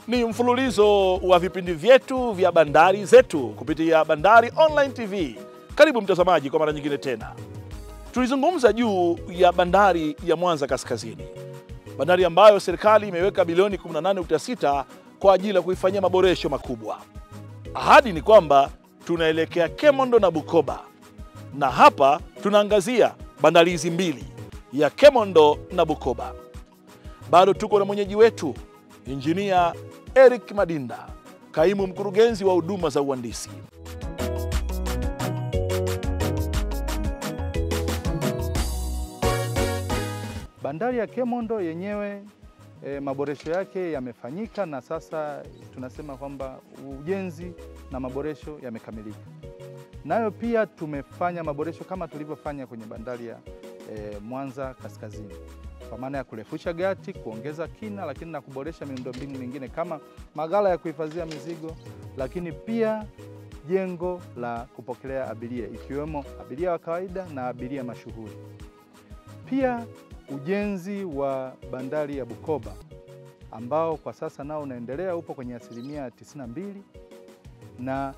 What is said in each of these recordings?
Ni mfululizo wa vipindi vyetu vya Bandari Zetu kupitia Bandari Online TV. Karibu mtazamaji kwa mara nyingine tena. Tulizungumza juu ya bandari ya Mwanza Kaskazini. Bandari ambayo serikali imeweka bilioni 18.6 kwa ajili ya kuifanyia maboresho makubwa. Ahadi ni kwamba tunaelekea Kemondo na Bukoba. Na hapa tunaangazia bandari hizi mbili, ya Kemondo na Bukoba. Bado tuko na mwenyeji wetu, Injinia Eric Madinda, kaimu mkurugenzi wa huduma za uhandisi. Bandari ya Kemondo yenyewe maboresho yake yamefanyika na sasa tunasema kwamba ujenzi na maboresho yamekamilika. Nayo pia tumefanya maboresho kama tulivyofanya kwenye bandari ya Mwanza Kaskazini, kwa maana ya kurefusha gati, kuongeza kina, lakini na kuboresha miundombinu mingine kama maghala ya kuhifadhia mizigo, lakini pia jengo la kupokelea abiria, ikiwemo abiria wa kawaida na abiria mashuhuri. Pia ujenzi wa bandari ya Bukoba ambao kwa sasa nao unaendelea, upo kwenye asilimia 92, na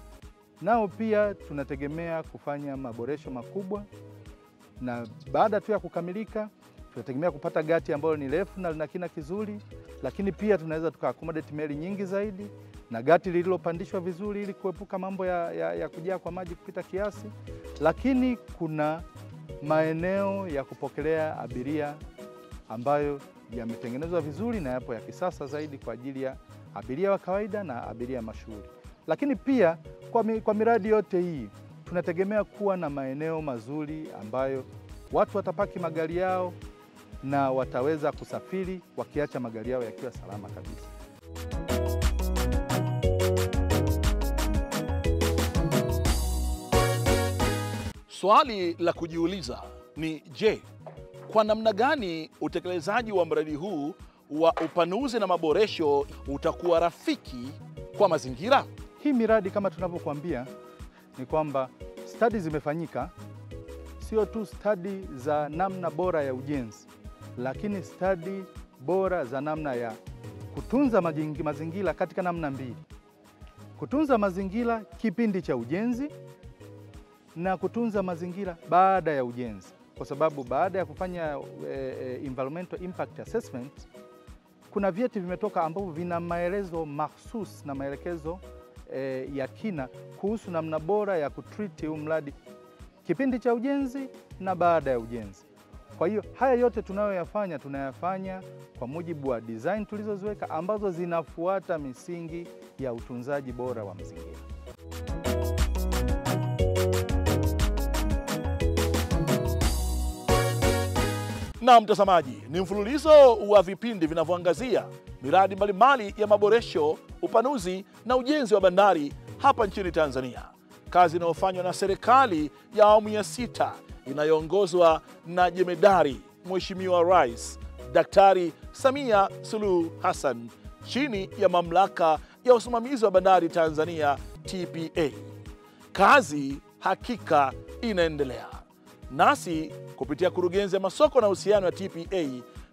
nao pia tunategemea kufanya maboresho makubwa, na baada tu ya kukamilika tunategemea kupata gati ambalo ni refu na lina kina kizuri, lakini pia tunaweza tuka-accommodate meli nyingi zaidi na gati lililopandishwa vizuri ili kuepuka mambo ya kujaa kwa maji kupita kiasi. Lakini kuna maeneo ya kupokelea abiria ambayo yametengenezwa vizuri na yapo ya kisasa zaidi kwa ajili ya abiria wa kawaida na abiria mashuhuri. Lakini pia kwa miradi yote hii tunategemea kuwa na maeneo mazuri ambayo watu watapaki magari yao na wataweza kusafiri wakiacha magari yao yakiwa salama kabisa. Swali la kujiuliza ni je, kwa namna gani utekelezaji wa mradi huu wa upanuzi na maboresho utakuwa rafiki kwa mazingira? Hii miradi kama tunavyokuambia ni kwamba study zimefanyika, sio tu study za namna bora ya ujenzi, lakini study bora za namna ya kutunza mazingira katika namna mbili. Kutunza mazingira kipindi cha ujenzi na kutunza mazingira baada ya ujenzi. Kwa sababu baada ya kufanya environmental impact assessment, kuna vyeti vimetoka ambavyo vina maelezo mahsusi na maelekezo ya kina kuhusu namna bora ya kutreat huu mradi kipindi cha ujenzi na baada ya ujenzi. Kwa hiyo haya yote tunayafanya kwa mujibu wa design tulizoziweka ambazo zinafuata misingi ya utunzaji bora wa mazingira. Na mtazamaji, ni mfululizo wa vipindi vinavyoangazia miradi mbalimbali ya maboresho, upanuzi na ujenzi wa bandari hapa nchini Tanzania. Kazi inayofanywa na serikali ya awamu ya 6 inayoongozwa na Jemedari Mheshimiwa Rais Daktari Samia Suluhu Hassan chini ya mamlaka ya usimamizi wa bandari Tanzania TPA. Kazi hakika inaendelea. Nasi kupitia kurugenzi ya masoko na uhusiano ya TPA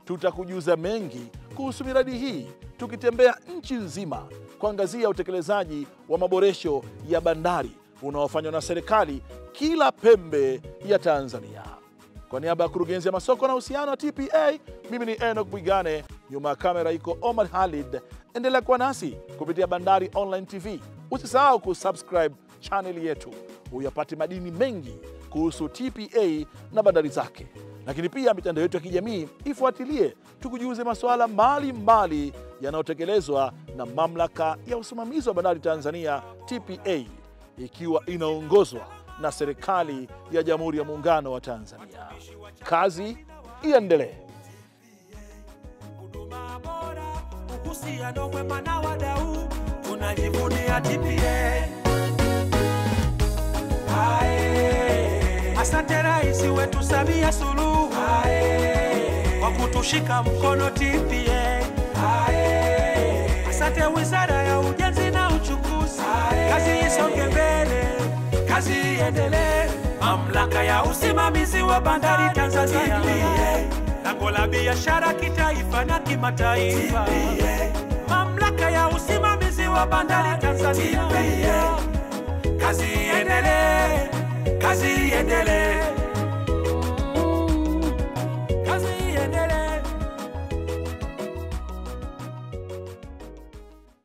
tutakujuza mengi kuhusu miradi hii, tukitembea nchi nzima kuangazia utekelezaji wa maboresho ya bandari unaofanywa na serikali kila pembe ya Tanzania. Kwa niaba ya kurugenzi ya masoko na uhusiano wa TPA, mimi ni Enoch Bwigane, nyuma ya kamera iko Omar Khalid. Endelea kuwa nasi kupitia Bandari Online TV. Usisahau kusubscribe channel yetu uyapate madini mengi kuhusu TPA na bandari zake. Lakini pia mitandao yetu ya kijamii ifuatilie, tukujuze masuala mbalimbali yanayotekelezwa na mamlaka ya usimamizi wa bandari Tanzania TPA, ikiwa inaongozwa na serikali ya Jamhuri ya Muungano wa Tanzania. Kazi iendelee. Huduma bora, uhusiano mwema na wadau, tunajivunia TPA. Asante Rais wetu Samia Suluhu kwa kutushika mkono TPA. Asante Wizara ya Ujenzi na Uchukuzi. isonge mbele, kazi iendelee. Mamlaka ya usimamizi wa bandari Tanzania, lango la biashara kitaifa na kimataifa. Mamlaka ya usimamizi wa bandari Tanzania,